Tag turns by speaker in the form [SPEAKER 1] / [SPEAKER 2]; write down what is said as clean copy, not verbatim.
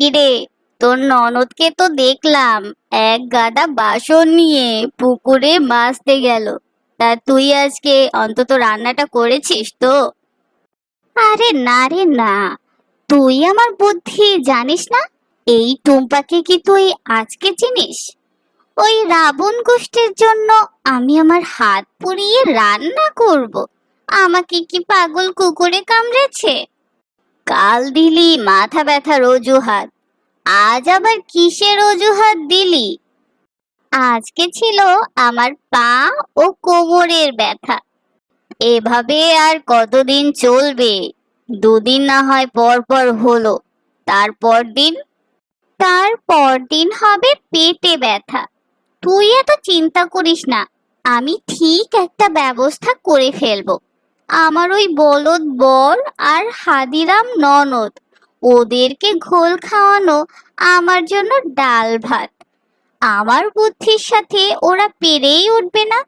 [SPEAKER 1] কিরে, তোর ননদকে তো দেখলাম এক গাদা বাসন নিয়ে পুকুরে মাছতে গেল। তা তুই আজকে অন্তত রান্নাটা করেছিস তো? আরে না রে না, তুই আমার বুদ্ধি জানিস না? এই টুম্পাকে কি তুই আজকে চিনিস? ওই রাবণ গোষ্ঠীর জন্য আমি আমার হাত পুড়িয়ে রান্না করব? আমাকে কি পাগল কুকুরে কামড়েছে? কাল দিলি মাথা ব্যথার অজুহাত, আজ আবার কিসের অজুহাত দিলি? আজকে ছিল আমার পা ও কোমরের ব্যথা। এভাবে আর কতদিন চলবে? দুদিন না হয় পর পর হলো, তারপর দিন, তারপর দিন হবে পেটে ব্যথা। তুই এত চিন্তা করিস না, আমি ঠিক একটা ব্যবস্থা করে ফেলবো। আমার ওই বলদ বর আর হাদিরাম ননদ, ওদেরকে ঘোল খাওয়ানো আমার জন্য ডাল ভাত। আমার বুদ্ধির সাথে ওরা পেরেই উঠবে না।